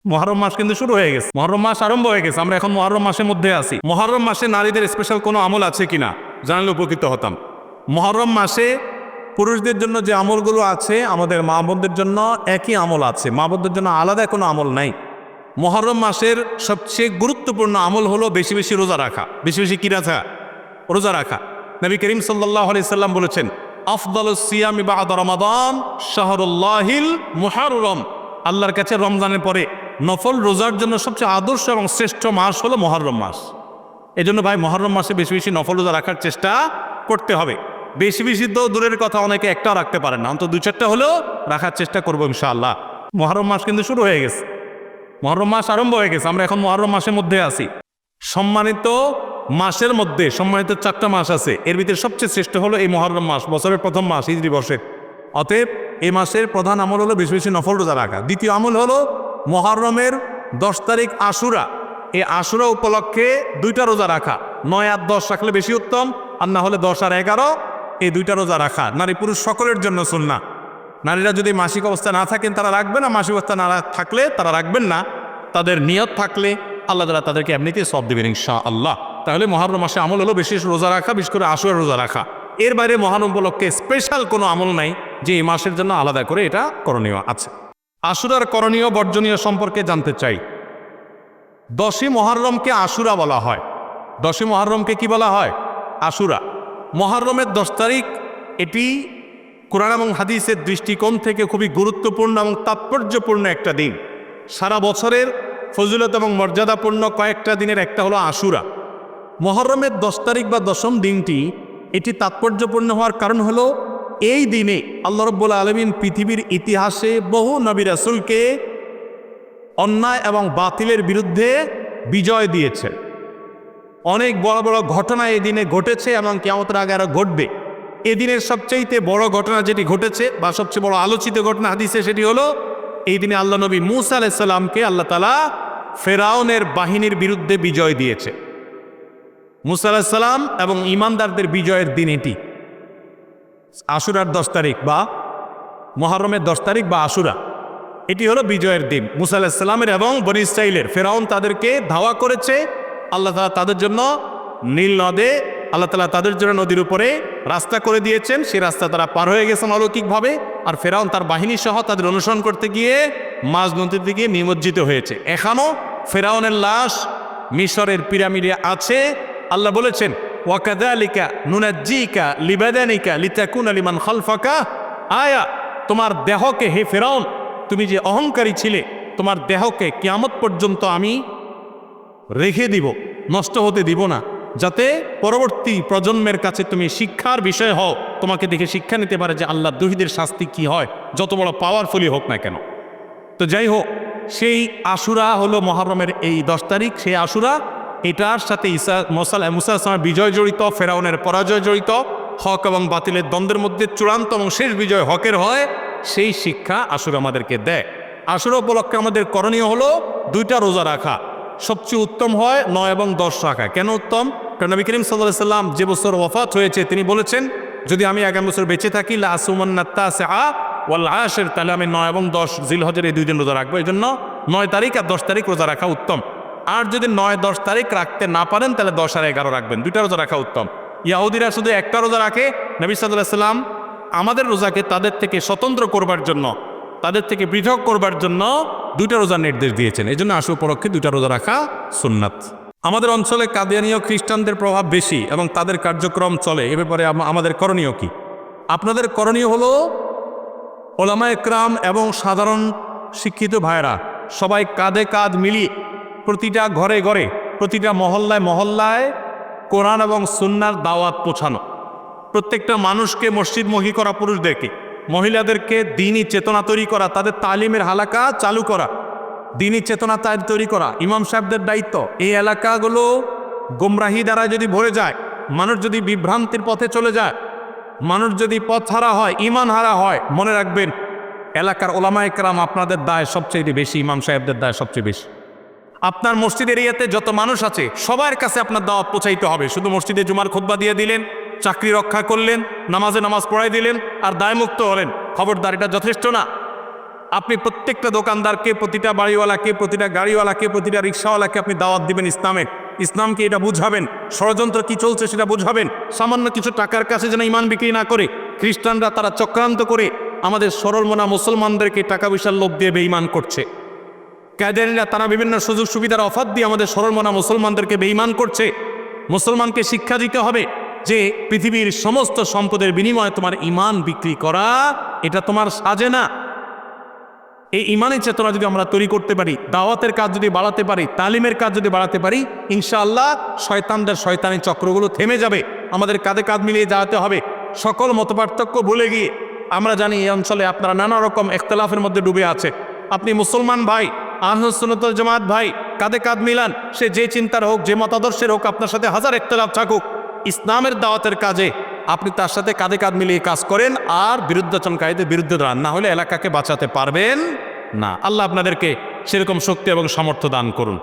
মুহররম মাস কিন্তু শুরু হয়ে গেছে, মুহররম মাস আরম্ভ হয়ে গেছে, আমরা এখন মুহররম মাসের মধ্যে আছি। মুহররম মাসে নারীদের স্পেশাল কোনো আমল আছে কিনা জানলে উপকৃত হতাম। মুহররম মাসে পুরুষদের জন্য যে আমলগুলো আছে আমাদের মা বোনদের জন্য একই আমল আছে, মা বোনদের জন্য আলাদা কোনো আমল নাই। মুহররম মাসের সবচেয়ে গুরুত্বপূর্ণ আমল হলো বেশি বেশি রোজা রাখা। বেশি বেশি কি রাখা? রোজা রাখা। নবী করিম সাল্লাল্লাহু আলাইহি সাল্লাম বলেছেন, আফদালুস সিয়ামি বা'দা রমাদান শাহরুল্লাহিল মুহররম। আল্লাহর কাছে রমজানের পরে নফল রোজার জন্য সবচেয়ে আদর্শ এবং শ্রেষ্ঠ মাস হলো মুহররম মাস। এজন্য ভাই মুহররম মাসে বেশি বেশি নফল রোজা রাখার চেষ্টা করতে হবে। বেশি বেশি তো দূরের কথা, অনেকে একটাও রাখতে পারেন না, অন্তত 2-4টা হলেও রাখার চেষ্টা করবো ইনশাআল্লাহ। মুহররম মাস কিন্তু শুরু হয়ে গেছে, মুহররম মাস আরম্ভ হয়ে গেছে, আমরা এখন মুহররম মাসের মধ্যে আছি। সম্মানিত মাসের মধ্যে সম্মানিত 4টা মাস আছে, এর ভিতরে সবচেয়ে শ্রেষ্ঠ হলো এই মুহররম মাস, বছরের প্রথম মাস, হিজরি বর্ষের। অতএব এই মাসের প্রধান আমল হলো বেশি বেশি নফল রোজা রাখা। দ্বিতীয় আমল হলো মুহররমের 10 তারিখ আশুরা, এই আশুরা উপলক্ষে 2টা রোজা রাখা। 9 আর 10 রাখলে বেশি উত্তম, আর না হলে 10 আর 11 এই 2টা রোজা রাখা নারী পুরুষ সকলের জন্য সুন্নাহ। নারীরা যদি মাসিক অবস্থা না থাকেন তারা রাখবেন না, মাসিক অবস্থা না থাকলে তারা রাখবেন না। তাদের নিয়ত থাকলে আল্লাহ তাআলা তাদেরকে এমনিতেই সওয়াব দিবেন ইনশাআল্লাহ। তাহলে মুহররম মাসে আমল হলো বেশি রোজা রাখা, বিশেষ করে আশুরা রোজা রাখা। এর বাইরে মহান উপলক্ষে স্পেশাল কোনো আমল নাই যে এই মাসের জন্য আলাদা করে এটা করণীয় আছে। আশুরার করণীয় বর্জনীয় সম্পর্কে জানতে চাই। 10ই মুহররমকে আশুরা বলা হয়। 10ই মুহররমকে কি বলা হয়? আশুরা। মুহররমের 10 তারিখ এটি কোরআন এবং হাদিসের দৃষ্টিকোণ থেকে খুবই গুরুত্বপূর্ণ এবং তাৎপর্যপূর্ণ একটা দিন। সারা বছরের ফজিলত এবং মর্যাদাপূর্ণ কয়েকটা দিনের একটা হলো আশুরা। মুহররমের 10 তারিখ বা 10ম দিনটি এটি তাৎপর্যপূর্ণ হওয়ার কারণ হলো এই দিনে আল্লাহ রাব্বুল আলামিন পৃথিবীর ইতিহাসে বহু নবী রাসূলকে অন্যায় এবং বাতিলের বিরুদ্ধে বিজয় দিয়েছেন। অনেক বড় বড় ঘটনা এই দিনে ঘটেছে এবং কিয়ামতের আগে আরো ঘটবে। এদিনের সবচেয়ে বড় ঘটনা যেটি ঘটেছে বা সবচেয়ে বড় আলোচিত ঘটনা হাদিসে, সেটি হলো এই দিনে আল্লাহ নবী মূসা আলাইহিস সালামকে আল্লাহ তাআলা ফেরাউনের বাহিনীর বিরুদ্ধে বিজয় দিয়েছে। মূসা আলাইহিস সালাম এবং ঈমানদারদের বিজয়ের দিন এটি। আশুরার 10 তারিখ বা মুহররমের 10 তারিখ বা আশুরা, এটি হলো বিজয়ের দিন মূসা আলাইহিস সালামের এবং বনী ইসরাইলের। ফেরাউন তাদেরকে ধাওয়া করেছে, আল্লাহ তাআলা তাদের জন্য নীল নদে আল্লাহ তাআলা তাদের জন্য নদীর উপরে রাস্তা করে দিয়েছেন। সেই রাস্তা তারা পার হয়ে গেছেন অলৌকিকভাবে। আর ফেরাউন তার বাহিনী সহ তাদের অনুসরণ করতে গিয়ে মাঝ নদীর দিকে নিমজ্জিত হয়েছে। এখনও ফেরাউনের লাশ মিশরের পিরামিডে আছে। আল্লাহ বলেছেন, ওয়াকাযালিকা নুনাজ্জিকা লিবাদানিকা লিতাকুনা লিমান খালফাকা আয়া। তোমার দেহকে, হে ফেরাউন, তুমি যে অহংকারী ছিলে, তোমার দেহকে কিয়ামত পর্যন্ত আমি রেখে দিব, নষ্ট হতে দিব না, যাতে পরবর্তী প্রজন্মের কাছে তুমি শিক্ষার বিষয় হও, তোমাকে দেখে শিক্ষা নিতে পারে যে আল্লাহ দ্রোহীদের শাস্তি কি হয়, যত বড় পাওয়ারফুলি হোক না কেন। তো যাই হোক, সেই আশুরা হলো মুহররমের এই 10 তারিখ। সেই আশুরা, এটার সাথে মূসা আলাইহিস সালামের বিজয় জড়িত, ফেরাউনের পরাজয় জড়িত, হক এবং বাতিলের দ্বন্দ্বের মধ্যে চূড়ান্ত এবং শেষ বিজয় হকের হয়, সেই শিক্ষা আশুরা আমাদেরকে দেয়। আশুরা উপলক্ষে আমাদের করণীয় হলো 2টা রোজা রাখা। সবচেয়ে উত্তম হয় 9 এবং 10 রাখা। কেন উত্তম? কারণ নবী করিম সাল্লাল্লাহু আলাইহি সাল্লাম যে বছর ওয়াফাত হয়েছে তিনি বলেছেন, যদি আমি আগামী বছর বেঁচে থাকি লা আসুমান্না তাসিআ ওয়াল আশির, তাহলে আমি 9 এবং 10 জিলহজের এই 2 দিন রোজা রাখবো। এই জন্য 9 তারিখ আর 10 তারিখ রোজা রাখা উত্তম। আর যদি 9-10 তারিখ রাখতে না পারেন তাহলে 10 আর 11 রাখবেন। 2টা রোজা রাখা উত্তম। ইহুদিরা শুধু একটা রোজা রাখে। নবী সাল্লাল্লাহু আলাইহি সাল্লাম আমাদের রোজাকে তাদের থেকে স্বতন্ত্র করবার জন্য, তাদের থেকে পৃথক করবার জন্য 2টা রোজার নির্দেশ দিয়েছেন। এই জন্য আশুরা উপলক্ষে 2টা রোজা রাখা সুন্নাত। আমাদের অঞ্চলে কাদিয়ানীয় খ্রিস্টানদের প্রভাব বেশি এবং তাদের কার্যক্রম চলে। এ ব্যাপারে আমাদের করণীয় কি? আপনাদের করণীয় হলো ওলামায়ে কেরাম এবং সাধারণ শিক্ষিত ভাইরা সবাই কাঁধে কাঁধ মিলিয়ে প্রতিটা ঘরে ঘরে, প্রতিটা মহল্লায় মহল্লায় কোরআন এবং সুন্নাহর দাওয়াত পৌঁছানো। প্রত্যেকটা মানুষকে মসজিদমুখী করা, পুরুষদেরকে, মহিলাদেরকে দ্বীনি চেতনা তৈরি করা, তাদের তালিমের হালাকা চালু করা, দ্বীনি চেতনা তৈরি করা ইমাম সাহেবদের দায়িত্ব। এই এলাকাগুলো গোমরাহি দ্বারা যদি ভরে যায়, মানুষ যদি বিভ্রান্তির পথে চলে যায়, মানুষ যদি পথ হারা হয়, ঈমান হারা হয়, মনে রাখবেন এলাকার ওলামায়ে কেরাম আপনাদের দায় সবচেয়ে বেশি, ইমাম সাহেবদের দায় সবচেয়ে বেশি। আপনার মসজিদ এরিয়াতে যত মানুষ আছে সবার কাছে আপনার দাওয়াত পৌঁছাইতে হবে। শুধু মসজিদে জুমার খুতবা দিয়ে দিলেন, চাকরি রক্ষা করলেন, নামাজে নামাজ পড়াই দিলেন আর দায়মুক্ত হলেন, খবরদার, এটা যথেষ্ট না। আপনি প্রত্যেকটা দোকানদারকে, প্রতিটা বাড়িওয়ালাকে, প্রতিটা গাড়িওয়ালাকে, প্রতিটা রিক্সাওয়ালাকে আপনি দাওয়াত দিবেন ইসলামের। ইসলামকে এটা বুঝাবেন, ষড়যন্ত্র কি চলছে সেটা বুঝাবেন। সামান্য কিছু টাকার কাছে যেন ইমান বিক্রি না করে। খ্রিস্টানরা তারা চক্রান্ত করে আমাদের সরল মনা মুসলমানদেরকে টাকা পয়সার লোভ দিয়ে বেঈমান করছে। ক্যাডেনরা তারা বিভিন্ন সুযোগ সুবিধার অফার দিয়ে আমাদের সরল মনা মুসলমানদেরকে বেঈমান করছে। মুসলমানকে শিক্ষা দিতে হবে যে পৃথিবীর সমস্ত সম্পদের বিনিময়ে তোমার ইমান বিক্রি করা এটা তোমার সাজে না। এই ইমানের চেতনা যদি আমরা তৈরি করতে পারি, দাওয়াতের কাজ যদি বাড়াতে পারি, তালিমের কাজ যদি বাড়াতে পারি, ইনশাআল্লাহ শয়তানদের শয়তানি চক্রগুলো থেমে যাবে। আমাদের কাঁধে কাঁধ মিলিয়ে যাওয়াতে হবে। সকল মতপার্থক্য ভুলে গিয়ে, আমরা জানি এই অঞ্চলে আপনারা নানা রকম ইখতিলাফের মধ্যে ডুবে আছে। আপনি মুসলমান ভাই, আহলুস সুন্নাত ওয়াল জামাত ভাই, কাঁধে কাঁধ মিলান। সে যে চিন্তার হোক, যে মতাদর্শের হোক, আপনার সাথে হাজার ইখতিলাফ থাকুক, ইসলামের দাওয়াতের কাজে আপনি তার সাথে কাঁধে কাঁধ মিলিয়ে কাজ করেন আর বিরুদ্ধাচরণকারীদের বিরুদ্ধে দাঁড়ান, না হলে এলাকাকে বাঁচাতে পারবেন না। আল্লাহ আপনাদেরকে সেরকম শক্তি এবং সামর্থ্য দান করুন।